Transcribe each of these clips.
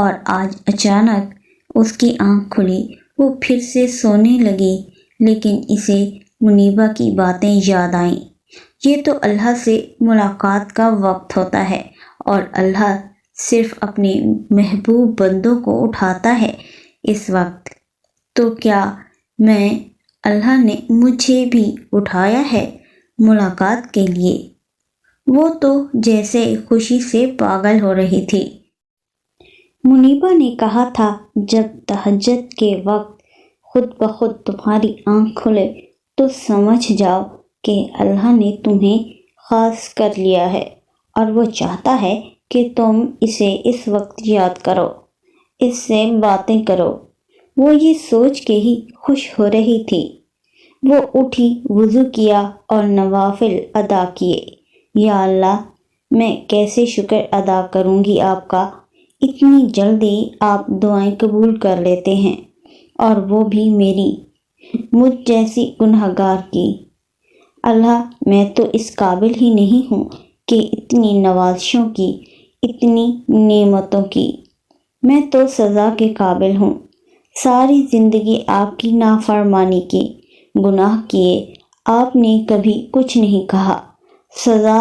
اور آج اچانک اس کی آنکھ کھلی، وہ پھر سے سونے لگی، لیکن اسے منیبہ کی باتیں یاد آئیں۔ یہ تو اللہ سے ملاقات کا وقت ہوتا ہے اور اللہ صرف اپنے محبوب بندوں کو اٹھاتا ہے اس وقت، تو کیا اللہ نے مجھے بھی اٹھایا ہے ملاقات کے لیے؟ وہ تو جیسے خوشی سے پاگل ہو رہی تھی۔ منیبہ نے کہا تھا جب تہجد کے وقت خود بخود تمہاری آنکھ کھلے تو سمجھ جاؤ کہ اللہ نے تمہیں خاص کر لیا ہے اور وہ چاہتا ہے کہ تم اسے اس وقت یاد کرو، اس سے باتیں کرو۔ وہ یہ سوچ کے ہی خوش ہو رہی تھی۔ وہ اٹھی، وضو کیا اور نوافل ادا کیے۔ یا اللہ، میں کیسے شکر ادا کروں گی آپ کا؟ اتنی جلدی آپ دعائیں قبول کر لیتے ہیں، اور وہ بھی مجھ جیسی گنہگار کی۔ اللہ، میں تو اس قابل ہی نہیں ہوں کہ اتنی نوازشوں کی، اتنی نعمتوں کی۔ میں تو سزا کے قابل ہوں۔ ساری زندگی آپ کی نافرمانی کی، گناہ کیے، آپ نے کبھی کچھ نہیں کہا، سزا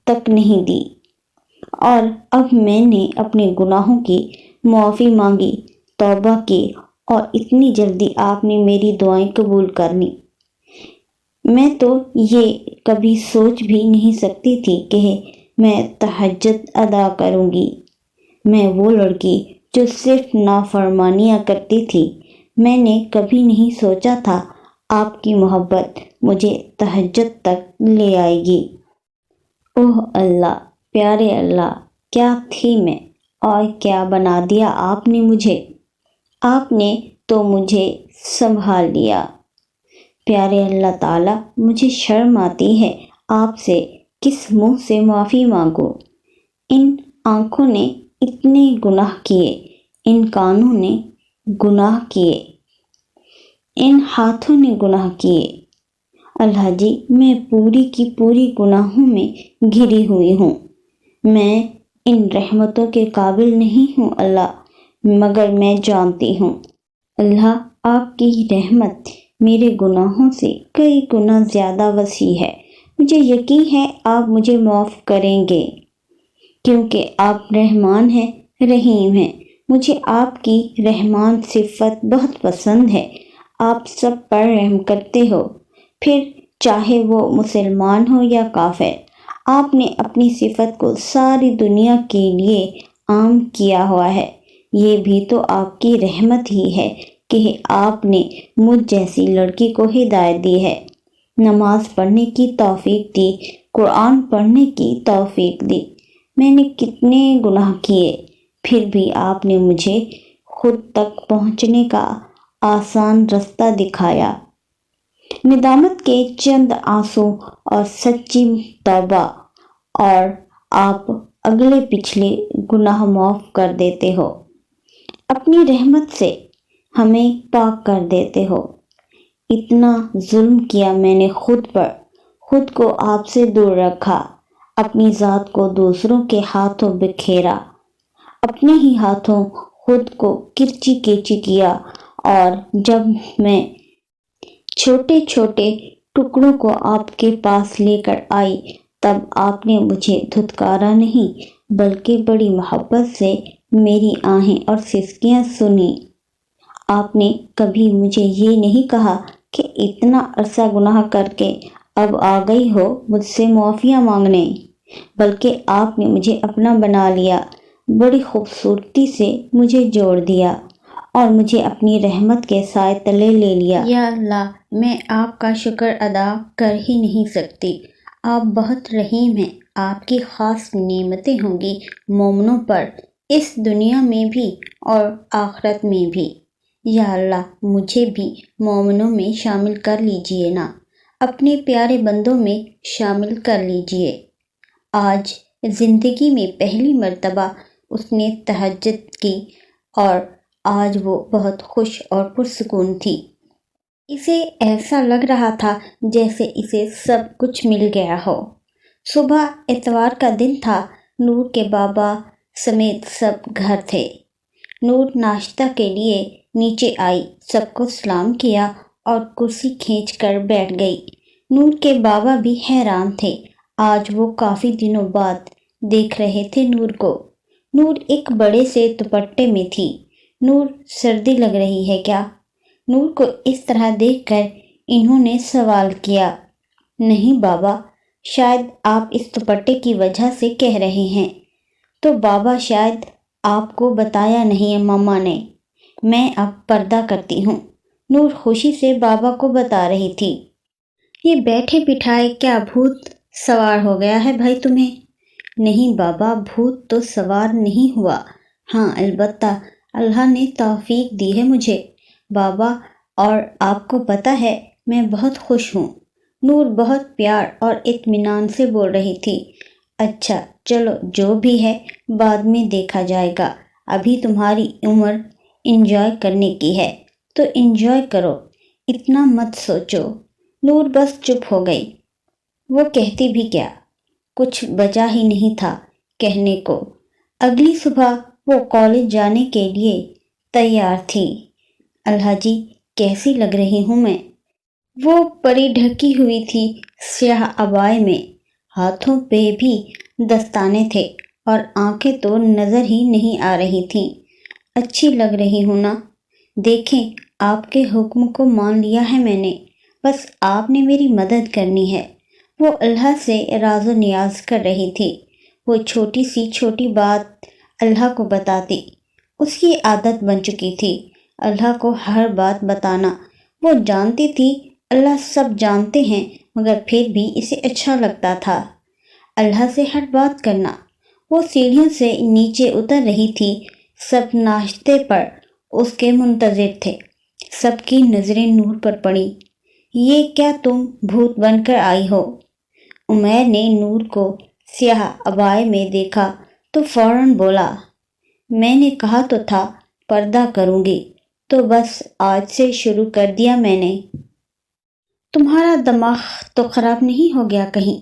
تک نہیں دی، اور اب میں نے اپنے گناہوں کی معافی مانگی، توبہ کی، اور اتنی جلدی آپ نے میری دعائیں قبول کر لیں۔ میں تو یہ کبھی سوچ بھی نہیں سکتی تھی کہ میں تہجد ادا کروں گی۔ میں وہ لڑکی جو صرف نافرمانیاں کرتی تھی، میں نے کبھی نہیں سوچا تھا آپ کی محبت مجھے تہجد تک لے آئے گی۔ اوہ اللہ، پیارے اللہ، کیا تھی میں اور کیا بنا دیا آپ نے مجھے؟ آپ نے تو مجھے سنبھال لیا۔ پیارے اللہ تعالیٰ، مجھے شرم آتی ہے آپ سے کس منہ سے معافی مانگوں۔ ان آنکھوں نے اتنے گناہ کیے، ان کانوں نے گناہ کیے، ان ہاتھوں نے گناہ کیے۔ اللہ جی، میں پوری کی پوری گناہوں میں گھری ہوئی ہوں۔ میں ان رحمتوں کے قابل نہیں ہوں اللہ، مگر میں جانتی ہوں اللہ، آپ کی رحمت میرے گناہوں سے کئی گنا زیادہ وسیع ہے۔ مجھے یقین ہے آپ مجھے معاف کریں گے، کیونکہ آپ رحمان ہیں، رحیم ہیں۔ مجھے آپ کی رحمان صفت بہت پسند ہے۔ آپ سب پر رحم کرتے ہو، پھر چاہے وہ مسلمان ہو یا کافر۔ آپ نے اپنی صفت کو ساری دنیا کے لیے عام کیا ہوا ہے۔ یہ بھی تو آپ کی رحمت ہی ہے کہ آپ نے مجھ جیسی لڑکی کو ہدایت دی ہے، نماز پڑھنے کی توفیق دی، قرآن پڑھنے کی توفیق دی۔ میں نے کتنے گناہ کیے، پھر بھی آپ نے مجھے خود تک پہنچنے کا آسان رستہ دکھایا۔ ندامت کے چند آنسو اور سچی توبہ، اور آپ اگلے پچھلے گناہ معاف کر دیتے ہو، اپنی رحمت سے ہمیں پاک کر دیتے ہو۔ اتنا ظلم کیا میں نے خود پر، خود کو آپ سے دور رکھا، اپنی ذات کو دوسروں کے ہاتھوں بکھیرا، اپنے ہی ہاتھوں خود کو کرچی کیچی کیا، اور جب میں چھوٹے چھوٹے ٹکڑوں کو آپ کے پاس لے کر آئی، تب آپ نے مجھے دھتکارا نہیں، بلکہ بڑی محبت سے میری آہیں اور سسکیاں سنیں۔ آپ نے کبھی مجھے یہ نہیں کہا کہ اتنا عرصہ گناہ کر کے اب آ گئی ہو مجھ سے معافیاں مانگنے، بلکہ آپ نے مجھے اپنا بنا لیا، بڑی خوبصورتی سے مجھے جوڑ دیا اور مجھے اپنی رحمت کے سائے تلے لے لیا۔ یا اللہ، میں آپ کا شکر ادا کر ہی نہیں سکتی۔ آپ بہت رحیم ہیں۔ آپ کی خاص نعمتیں ہوں گی مومنوں پر، اس دنیا میں بھی اور آخرت میں بھی۔ یا اللہ، مجھے بھی مومنوں میں شامل کر لیجئے نا، اپنے پیارے بندوں میں شامل کر لیجئے۔ آج زندگی میں پہلی مرتبہ اس نے تہجد کی، اور آج وہ بہت خوش اور پرسکون تھی۔ اسے ایسا لگ رہا تھا جیسے اسے سب کچھ مل گیا ہو۔ صبح اتوار کا دن تھا۔ نور کے بابا سمیت سب گھر تھے۔ نور ناشتہ کے لیے نیچے آئی، سب کو سلام کیا اور کرسی کھینچ کر بیٹھ گئی۔ نور کے بابا بھی حیران تھے، آج وہ کافی دنوں بعد دیکھ رہے تھے نور کو۔ نور ایک بڑے سے دوپٹے میں تھی۔ نور، سردی لگ رہی ہے کیا؟ نور کو اس طرح دیکھ کر انہوں نے سوال کیا۔ نہیں بابا، شاید آپ اس دوپٹے کی وجہ سے کہہ رہے ہیں۔ تو بابا شاید آپ کو بتایا نہیں ہے ماما نے، میں اب پردہ کرتی ہوں۔ نور خوشی سے بابا کو بتا رہی تھی۔ یہ بیٹھے بٹھائے کیا بھوت سوار ہو گیا ہے بھائی تمہیں؟ نہیں بابا، بھوت تو سوار نہیں ہوا، ہاں البتہ اللہ نے توفیق دی ہے مجھے بابا، اور آپ کو پتہ ہے میں بہت خوش ہوں۔ نور بہت پیار اور اطمینان سے بول رہی تھی۔ اچھا چلو، جو بھی ہے بعد میں دیکھا جائے گا، ابھی تمہاری عمر انجوائے کرنے کی ہے تو انجوائے کرو، اتنا مت سوچو۔ نور بس چپ ہو گئی۔ وہ کہتی بھی کیا، کچھ بچا ہی نہیں تھا کہنے کو۔ اگلی صبح وہ کالج جانے کے لیے تیار تھی۔ اللہ جی، کیسی لگ رہی ہوں میں؟ وہ پری ڈھکی ہوئی تھی سیاہ عبائے میں، ہاتھوں پہ بھی دستانے تھے اور آنکھیں تو نظر ہی نہیں آ رہی تھیں۔ اچھی لگ رہی ہوں نا؟ دیکھیں، آپ کے حکم کو مان لیا ہے میں نے، بس آپ نے میری مدد کرنی ہے۔ وہ اللہ سے راز و نیاز کر رہی تھی۔ وہ چھوٹی سی چھوٹی بات اللہ کو بتاتی، اس کی عادت بن چکی تھی اللہ کو ہر بات بتانا۔ وہ جانتی تھی اللہ سب جانتے ہیں، مگر پھر بھی اسے اچھا لگتا تھا اللہ سے ہر بات کرنا۔ وہ سیڑھیوں سے نیچے اتر رہی تھی، سب ناشتے پر اس کے منتظر تھے۔ سب کی نظریں نور پر پڑی۔ یہ کیا تم بھوت بن کر آئی ہو؟ عمیر نے نور کو سیاہ عبائے میں دیکھا تو فوراً بولا، میں نے کہا تو تھا پردہ کروں گی، تو بس آج سے شروع کر دیا میں نے۔ تمہارا دماغ تو خراب نہیں ہو گیا کہیں؟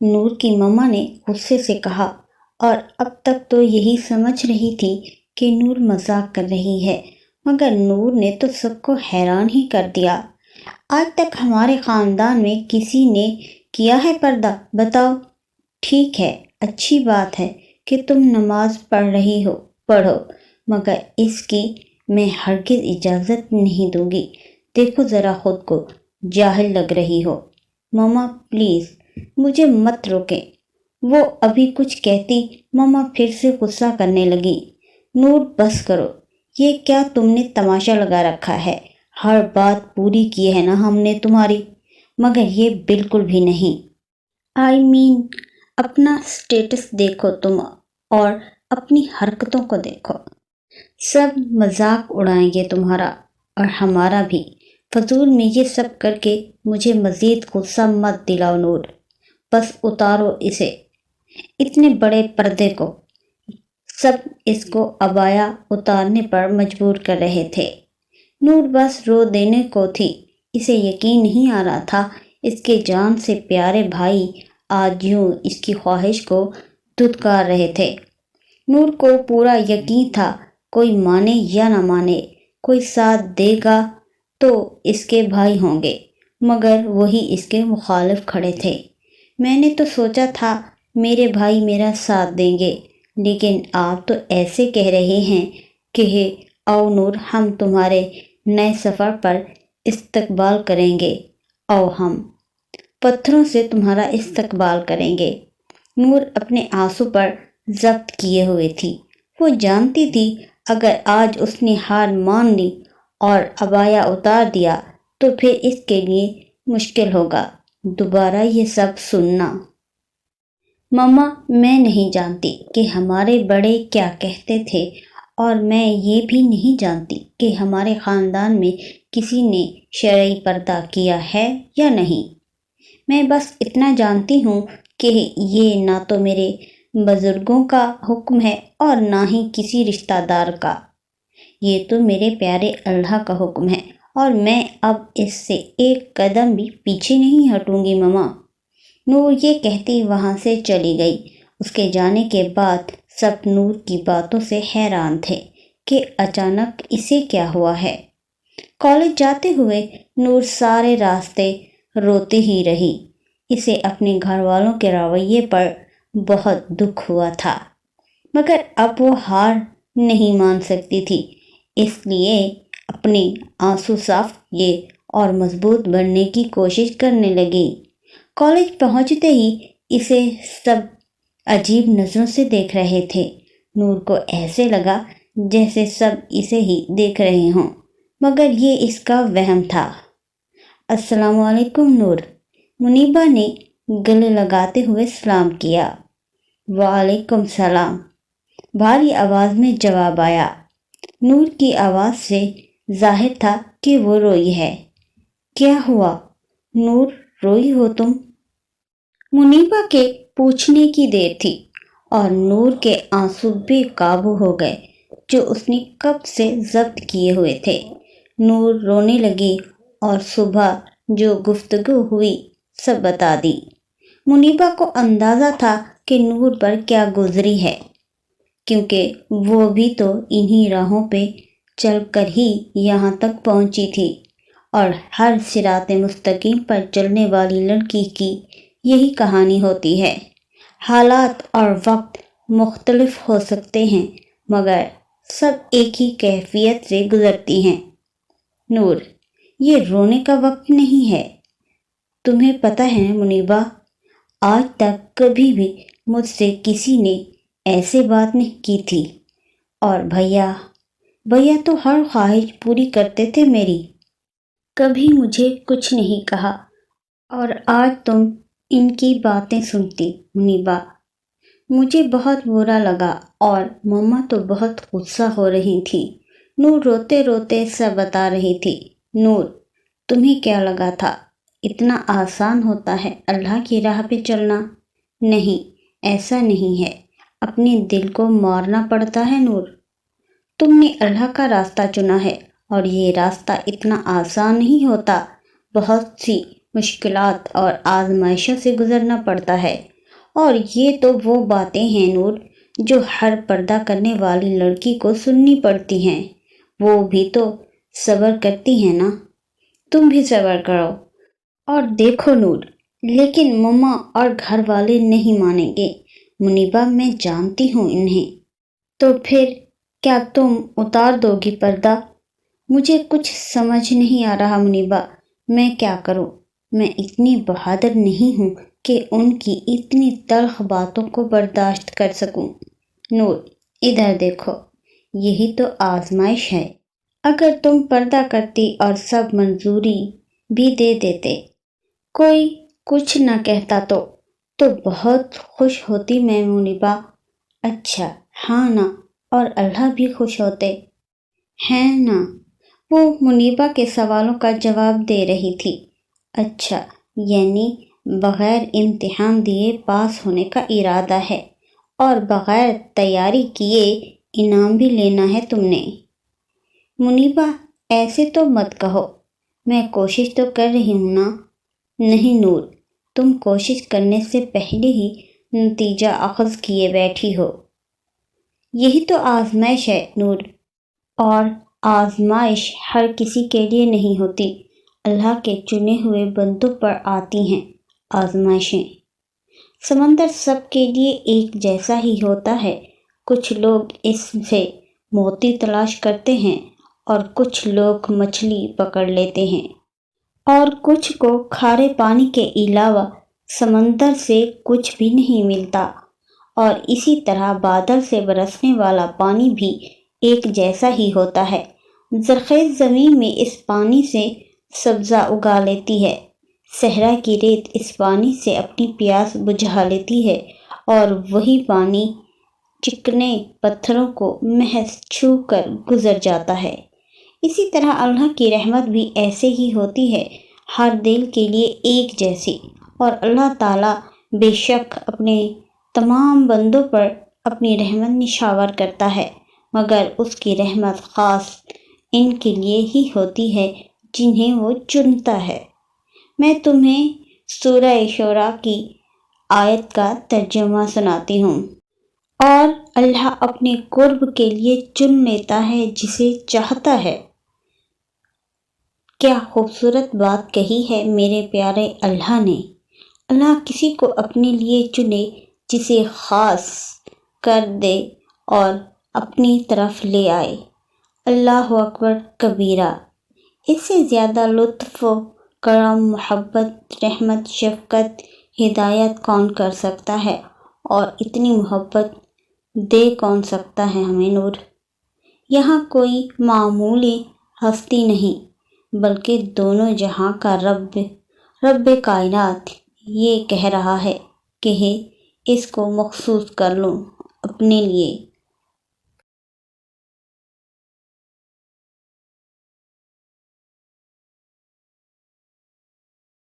نور کی ماما نے غصے سے کہا، اور اب تک تو یہی سمجھ رہی تھی کہ نور مذاق کر رہی ہے، مگر نور نے تو سب کو حیران ہی کر دیا۔ آج تک ہمارے خاندان میں کسی نے کیا ہے پردہ؟ بتاؤ۔ ٹھیک ہے، اچھی بات ہے کہ تم نماز پڑھ رہی ہو، پڑھو، مگر اس کی میں ہرگز اجازت نہیں دوں گی۔ دیکھو ذرا خود کو، جاہل لگ رہی ہو۔ ماما پلیز مجھے مت روکیں۔ وہ ابھی کچھ کہتی، ماما پھر سے غصہ کرنے لگی۔ نور بس کرو، یہ کیا تم نے تماشا لگا رکھا ہے؟ ہر بات پوری کی ہے نا ہم نے تمہاری، مگر یہ بالکل بھی نہیں۔ اپنا سٹیٹس دیکھو تم، اور اپنی حرکتوں کو دیکھو۔ سب مذاق اڑائیں گے تمہارا اور ہمارا بھی۔ فضول میں یہ سب کر کے مجھے مزید غصہ مت دلاؤ نور، بس اتارو اسے، اتنے بڑے پردے کو۔ سب اس کو عبایا اتارنے پر مجبور کر رہے تھے۔ نور بس رو دینے کو تھی، اسے یقین نہیں آ رہا تھا اس کے جان سے پیارے بھائی آج یوں اس کی خواہش کو دھتکار رہے تھے۔ نور کو پورا یقین تھا کوئی مانے یا نہ مانے، کوئی ساتھ دے گا تو اس کے بھائی ہوں گے، مگر وہی اس کے مخالف کھڑے تھے۔ میں نے تو سوچا تھا میرے بھائی میرا ساتھ دیں گے، لیکن آپ تو ایسے کہہ رہے ہیں کہ او نور، ہم تمہارے نئے سفر پر استقبال کریں گے، او ہم پتھروں سے تمہارا استقبال کریں گے۔ نور اپنے آنسو پر ضبط کیے ہوئے تھی۔ وہ جانتی تھی اگر آج اس نے ہار مان لی اور عبایا اتار دیا تو پھر اس کے لیے مشکل ہوگا دوبارہ یہ سب سننا۔ ماما، میں نہیں جانتی کہ ہمارے بڑے کیا کہتے تھے، اور میں یہ بھی نہیں جانتی کہ ہمارے خاندان میں کسی نے شرعی پردہ کیا ہے یا نہیں۔ میں بس اتنا جانتی ہوں کہ یہ نہ تو میرے بزرگوں کا حکم ہے اور نہ ہی کسی رشتہ دار کا، یہ تو میرے پیارے اللہ کا حکم ہے، اور میں اب اس سے ایک قدم بھی پیچھے نہیں ہٹوں گی ماما۔ نور یہ کہتی وہاں سے چلی گئی۔ اس کے جانے کے بعد سب نور کی باتوں سے حیران تھے کہ اچانک اسے کیا ہوا ہے۔ کالج جاتے ہوئے نور سارے راستے روتی ہی رہی۔ اسے اپنے گھر والوں کے رویے پر بہت دکھ ہوا تھا، مگر اب وہ ہار نہیں مان سکتی تھی، اس لیے اپنے آنسو صاف کیے اور مضبوط بننے کی کوشش کرنے لگی۔ کالج پہنچتے ہی اسے سب عجیب نظروں سے دیکھ رہے تھے۔ نور کو ایسے لگا جیسے سب اسے ہی دیکھ رہے ہوں، مگر یہ اس کا وہم تھا۔ السلام علیکم نور، منیبا نے گلے لگاتے ہوئے سلام کیا۔ وعلیکم السلام، بھاری آواز میں جواب آیا۔ نور کی آواز سے ظاہر تھا کہ وہ روئی ہے۔ کیا ہوا نور، روئی ہو تم؟ منیبا کے پوچھنے کی دیر تھی اور نور کے آنسو بے قابو ہو گئے جو اس نے کب سے ضبط کیے ہوئے تھے۔ نور رونے لگی اور صبح جو گفتگو ہوئی سب بتا دی۔ منیبا کو اندازہ تھا کہ نور پر کیا گزری ہے، کیونکہ وہ بھی تو انہی راہوں پہ چل کر ہی یہاں تک پہنچی تھی، اور ہر صراط مستقیم پر چلنے والی لڑکی کی یہی کہانی ہوتی ہے۔ حالات اور وقت مختلف ہو سکتے ہیں، مگر سب ایک ہی کیفیت سے گزرتی ہیں۔ نور، یہ رونے کا وقت نہیں ہے، تمہیں پتہ ہے منیبا، آج تک کبھی بھی مجھ سے کسی نے ایسے بات نہیں کی تھی، اور بھیا تو ہر خواہش پوری کرتے تھے میری، کبھی مجھے کچھ نہیں کہا، اور آج تم ان کی باتیں سنتی۔ منیبا، مجھے بہت برا لگا اور مما تو بہت غصہ ہو رہی تھی۔ نور روتے روتے سب بتا رہی تھی۔ نور، تمہیں کیا لگا تھا اتنا آسان ہوتا ہے اللہ کی راہ پہ چلنا؟ نہیں، ایسا نہیں ہے، اپنے دل کو مارنا پڑتا ہے نور۔ تم نے اللہ کا راستہ چنا ہے، اور یہ راستہ اتنا آسان نہیں ہوتا، بہت سی مشکلات اور آزمائشوں سے گزرنا پڑتا ہے، اور یہ تو وہ باتیں ہیں نور جو ہر پردہ کرنے والی لڑکی کو سننی پڑتی ہیں، وہ بھی تو صبر کرتی ہیں نا، تم بھی صبر کرو۔ اور دیکھو نور، لیکن مما اور گھر والے نہیں مانیں گے منیبا، میں جانتی ہوں انہیں، تو پھر کیا تم اتار دو گی پردہ؟ مجھے کچھ سمجھ نہیں آ رہا منیبا، میں کیا کروں؟ میں اتنی بہادر نہیں ہوں کہ ان کی اتنی تلخ باتوں کو برداشت کر سکوں۔ نور، ادھر دیکھو، یہی تو آزمائش ہے، اگر تم پردہ کرتی اور سب منظوری بھی دے دیتے، کوئی کچھ نہ کہتا تو بہت خوش ہوتی میں منیبا۔ اچھا ہاں نا، اور اللہ بھی خوش ہوتے ہیں نا؟ وہ منیبا کے سوالوں کا جواب دے رہی تھی۔ اچھا، یعنی بغیر امتحان دیے پاس ہونے کا ارادہ ہے، اور بغیر تیاری کیے انعام بھی لینا ہے تم نے؟ منیبا، ایسے تو مت کہو، میں کوشش تو کر رہی ہوں نا۔ نہیں نور، تم کوشش کرنے سے پہلے ہی نتیجہ اخذ کیے بیٹھی ہو۔ یہی تو آزمائش ہے نور، اور آزمائش ہر کسی کے لیے نہیں ہوتی، اللہ کے چنے ہوئے بندوں پر آتی ہیں آزمائشیں۔ سمندر سب کے لیے ایک جیسا ہی ہوتا ہے، کچھ لوگ اس سے موتی تلاش کرتے ہیں، اور کچھ لوگ مچھلی پکڑ لیتے ہیں، اور کچھ کو کھارے پانی کے علاوہ سمندر سے کچھ بھی نہیں ملتا، اور اسی طرح بادل سے برسنے والا پانی بھی ایک جیسا ہی ہوتا ہے۔ زرخیز زمین میں اس پانی سے سبزہ اگا لیتی ہے، صحرا کی ریت اس پانی سے اپنی پیاس بجھا لیتی ہے، اور وہی پانی چکنے پتھروں کو محض چھو کر گزر جاتا ہے۔ اسی طرح اللہ کی رحمت بھی ایسے ہی ہوتی ہے، ہر دل کے لیے ایک جیسی، اور اللہ تعالیٰ بے شک اپنے تمام بندوں پر اپنی رحمت نشاور کرتا ہے، مگر اس کی رحمت خاص ان کے لیے ہی ہوتی ہے جنہیں وہ چنتا ہے۔ میں تمہیں سورہ شعراء کی آیت کا ترجمہ سناتی ہوں۔ اور اللہ اپنے قرب کے لیے چن لیتا ہے جسے چاہتا ہے۔ کیا خوبصورت بات کہی ہے میرے پیارے اللہ نے۔ اللہ کسی کو اپنے لیے چنے، جسے خاص کر دے اور اپنی طرف لے آئے۔ اللہ اکبر کبیرہ۔ اس سے زیادہ لطف و کرم، محبت، رحمت، شفقت، ہدایت کون کر سکتا ہے، اور اتنی محبت دے کون سکتا ہے ہمیں نور۔ یہاں کوئی معمولی ہستی نہیں، بلکہ دونوں جہاں کا رب کائنات یہ کہہ رہا ہے کہ اس کو مخصوص کر لوں اپنے لیے۔